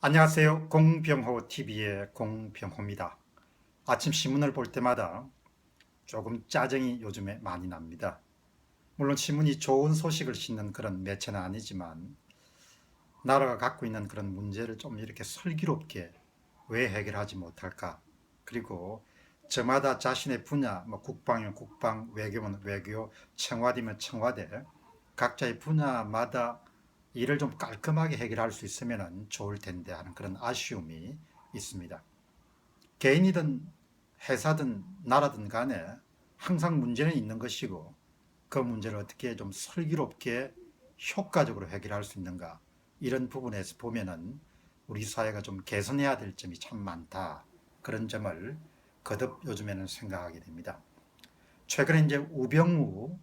안녕하세요. 공병호 TV의 공병호입니다. 아침 신문을 볼 때마다 조금 짜증이 요즘에 많이 납니다. 물론 신문이 좋은 소식을 싣는 그런 매체는 아니지만 나라가 갖고 있는 그런 문제를 좀 이렇게 슬기롭게 왜 해결하지 못할까? 그리고 저마다 자신의 분야, 뭐 국방이면 국방, 외교면 외교, 청와대면 청와대, 각자의 분야마다 일을 좀 깔끔하게 해결할 수 있으면 좋을 텐데 하는 그런 아쉬움이 있습니다. 개인이든 회사든 나라든 간에 항상 문제는 있는 것이고 그 문제를 어떻게 좀 슬기롭게 효과적으로 해결할 수 있는가, 이런 부분에서 보면은 우리 사회가 좀 개선해야 될 점이 참 많다, 그런 점을 거듭 요즘에는 생각하게 됩니다. 최근에 이제 우병우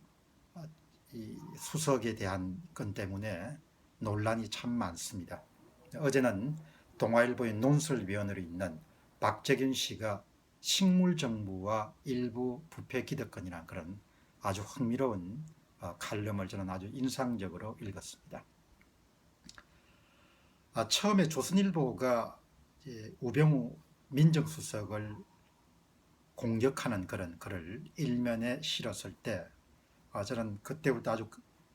이 수석에 대한 건 때문에 논란이 참 많습니다. 어제는 동아일보의 논설위원으로 있는 박재균 씨가 식물정부와 일부 부패 기득권이라는 그런 아주 흥미로운 칼럼을 저는 아주 인상적으로 읽었습니다. 처음에 조선일보가 우병우 민정수석을 공격하는 그런 글을 일면에 실었을 때 저는 그때부터 아주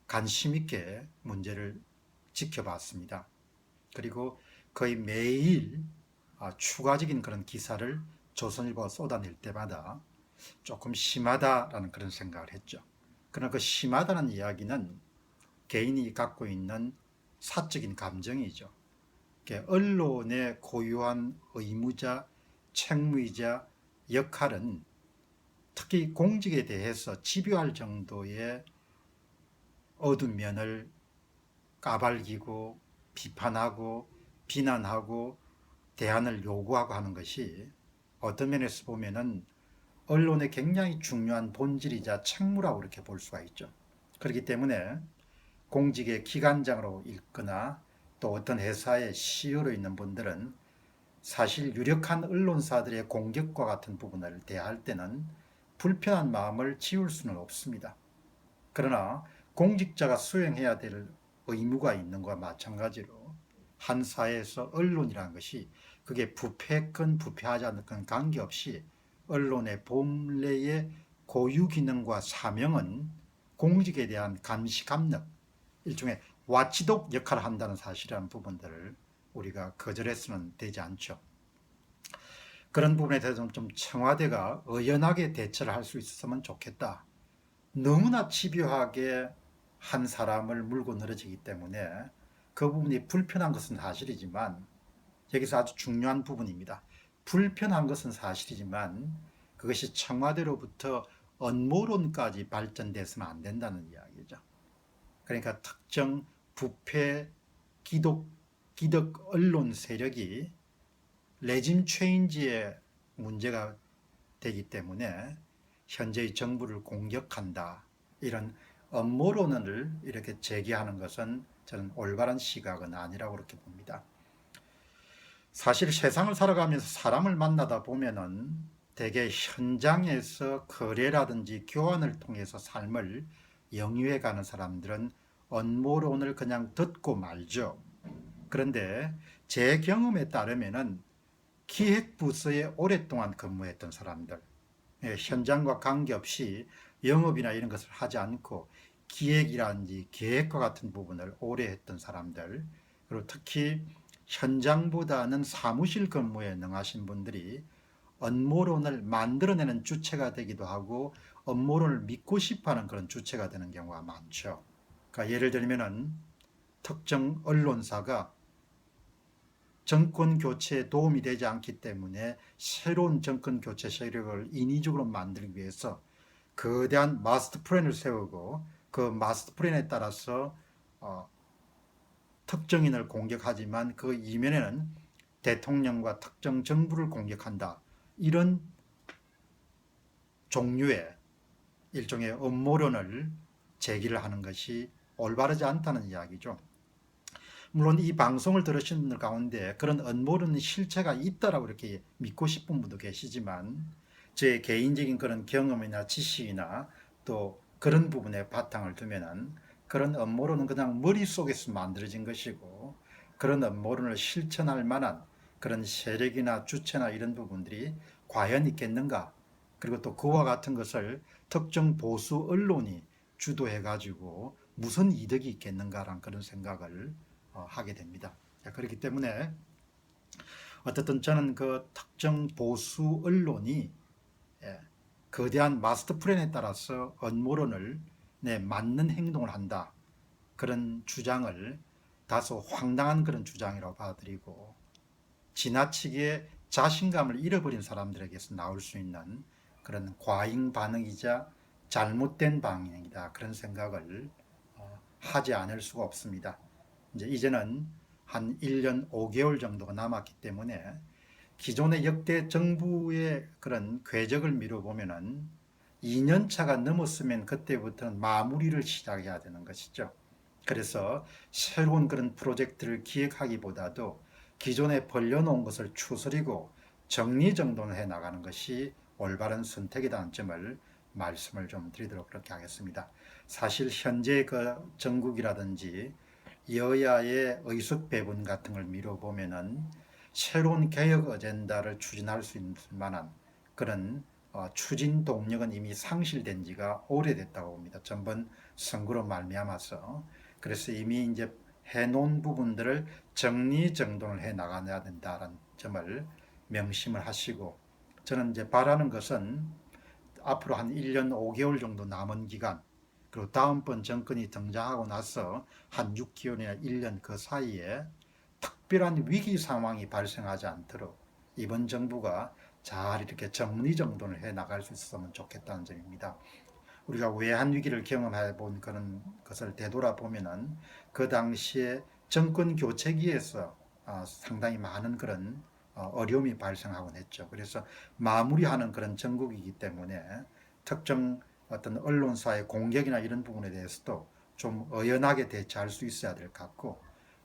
관심 있게 문제를 지켜봤습니다. 그리고 거의 매일 추가적인 그런 기사를 조선일보가 쏟아낼 때마다 조금 심하다라는 그런 생각을 했죠. 그러나 그 심하다는 이야기는 개인이 갖고 있는 사적인 감정이죠. 언론의 고유한 의무자, 책무이자 역할은 특히 공직에 대해서 집요할 정도의 어두운 면을 까발기고 비판하고 비난하고 대안을 요구하고 하는 것이 어떤 면에서 보면은 언론의 굉장히 중요한 본질이자 책무라고 이렇게 볼 수가 있죠. 그렇기 때문에 공직의 기관장으로 있거나 또 어떤 회사의 CEO로 있는 분들은 사실 유력한 언론사들의 공격과 같은 부분을 대할 때는 불편한 마음을 지울 수는 없습니다. 그러나 공직자가 수행해야 될 의무가 있는 것과 마찬가지로 한 사회에서 언론이라는 것이 그게 부패건 부패하지 않는 건 관계없이 언론의 본래의 고유 기능과 사명은 공직에 대한 감시 감력, 일종의 와치독 역할을 한다는 사실이라는 부분들을 우리가 거절해서는 되지 않죠. 그런 부분에 대해서 좀 청와대가 의연하게 대처를 할 수 있었으면 좋겠다. 너무나 집요하게 한 사람을 물고 늘어지기 때문에 그 부분이 불편한 것은 사실이지만, 여기서 아주 중요한 부분입니다. 불편한 것은 사실이지만 그것이 청와대로부터 업무론까지 발전돼서는 안 된다는 이야기죠. 그러니까 특정 부패 기득 언론 세력이 레짐 체인지의 문제가 되기 때문에 현재의 정부를 공격한다, 이런 업무론을 이렇게 제기하는 것은 저는 올바른 시각은 아니라고 그렇게 봅니다. 사실 세상을 살아가면서 사람을 만나다 보면은 대개 현장에서 거래라든지 교환을 통해서 삶을 영위해 가는 사람들은 업무론을 그냥 듣고 말죠. 그런데 제 경험에 따르면은 기획부서에 오랫동안 근무했던 사람들, 현장과 관계없이 영업이나 이런 것을 하지 않고 기획이라든지 계획과 같은 부분을 오래 했던 사람들, 그리고 특히 현장보다는 사무실 근무에 능하신 분들이 업무론을 만들어내는 주체가 되기도 하고 업무론을 믿고 싶어하는 그런 주체가 되는 경우가 많죠. 그러니까 예를 들면은 특정 언론사가 정권 교체에 도움이 되지 않기 때문에 새로운 정권 교체 세력을 인위적으로 만들기 위해서 거대한 마스터 플랜을 세우고 그 마스터 플랜에 따라서 어, 특정인을 공격하지만 그 이면에는 대통령과 특정 정부를 공격한다, 이런 종류의 일종의 음모론을 제기를 하는 것이 올바르지 않다는 이야기죠. 물론 이 방송을 들으시는 분들 가운데 그런 음모론 실체가 있다라고 이렇게 믿고 싶은 분도 계시지만, 제 개인적인 그런 경험이나 지식이나 또 그런 부분에 바탕을 두면은 그런 음모론은 그냥 머릿속에서 만들어진 것이고 그런 음모론을 실천할 만한 그런 세력이나 주체나 이런 부분들이 과연 있겠는가? 그리고 또 그와 같은 것을 특정 보수 언론이 주도해 가지고 무슨 이득이 있겠는가라는 그런 생각을 하게 됩니다. 그렇기 때문에 어쨌든 저는 그 특정 보수 언론이 예, 거대한 마스터 플랜에 따라서 음모론을 맞는 행동을 한다. 그런 주장을 다소 황당한 그런 주장이라고 받아들이고 지나치게 자신감을 잃어버린 사람들에게서 나올 수 있는 그런 과잉 반응이자 잘못된 방향이다. 그런 생각을 하지 않을 수가 없습니다. 이제는 한 1년 5개월 정도가 남았기 때문에 기존의 역대 정부의 그런 궤적을 미뤄보면은 2년차가 넘었으면 그때부터는 마무리를 시작해야 되는 것이죠. 그래서 새로운 그런 프로젝트를 기획하기보다도 기존에 벌려놓은 것을 추스리고 정리정돈을 해 나가는 것이 올바른 선택이라는 점을 말씀을 좀 드리도록 그렇게 하겠습니다. 사실 현재 그 정국이라든지 여야의 의석 배분 같은 걸 미뤄보면은 새로운 개혁 어젠다를 추진할 수 있을 만한 그런 추진 동력은 이미 상실된 지가 오래됐다고 봅니다. 전번 선거로 말미암아서. 그래서 이미 이제 해놓은 부분들을 정리정돈을 해 나가야 된다는 점을 명심을 하시고, 저는 이제 바라는 것은 앞으로 한 1년 5개월 정도 남은 기간, 그리고 다음번 정권이 등장하고 나서 한 6개월이나 1년 그 사이에 특별한 위기 상황이 발생하지 않도록 이번 정부가 잘 이렇게 정리정돈을 해 나갈 수 있었으면 좋겠다는 점입니다. 우리가 외환 위기를 경험해 본 그런 것을 되돌아보면은 그 당시에 정권 교체기에서 상당히 많은 그런 어려움이 발생하곤 했죠. 그래서 마무리하는 그런 정국이기 때문에 특정 어떤 언론사의 공격이나 이런 부분에 대해서도 좀 의연하게 대처할 수 있어야 될 것 같고,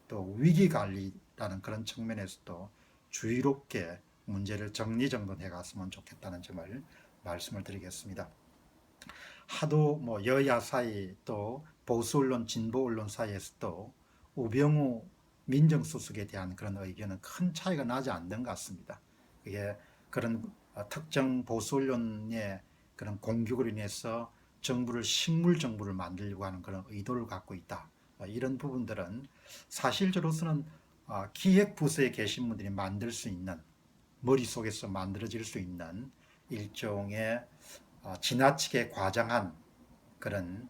또 위기 관리라는 그런 측면에서도 주의롭게 문제를 정리정돈해 갔으면 좋겠다는 점을 말씀을 드리겠습니다. 하도 뭐 여야 사이 또 보수 언론, 진보 언론 사이에서도 우병우 민정수석에 대한 그런 의견은 큰 차이가 나지 않는 것 같습니다. 그게 그런 특정 보수 언론의 그런 공격으로 인해서 정부를 식물 정부를 만들려고 하는 그런 의도를 갖고 있다. 이런 부분들은 사실적으로서는 기획부서에 계신 분들이 만들 수 있는, 머릿속에서 만들어질 수 있는 일종의 지나치게 과장한 그런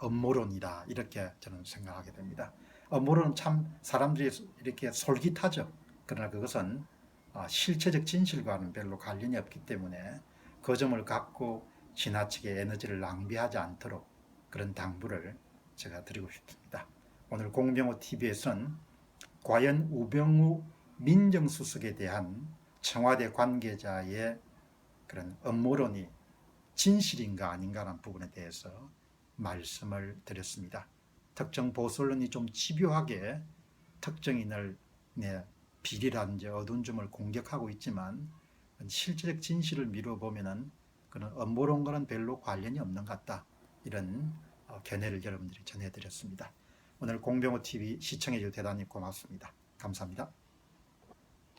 음모론이다, 이렇게 저는 생각하게 됩니다. 음모론은 참 사람들이 이렇게 솔깃하죠. 그러나 그것은 실체적 진실과는 별로 관련이 없기 때문에 그 점을 갖고 지나치게 에너지를 낭비하지 않도록 그런 당부를 제가 드리고 싶습니다. 오늘 공병호 TV에서는 과연 우병우 민정수석에 대한 청와대 관계자의 그런 음모론이 진실인가 아닌가라는 부분에 대해서 말씀을 드렸습니다. 특정 보수 언론이 좀 집요하게 특정인을 비리라든지 어두운 점을 공격하고 있지만 실질적 진실을 미뤄보면은 그런 음모론과는 별로 관련이 없는 것 같다. 이런 견해를 여러분들이 전해드렸습니다. 오늘 공병호 TV 시청해 주셔서 대단히 고맙습니다. 감사합니다.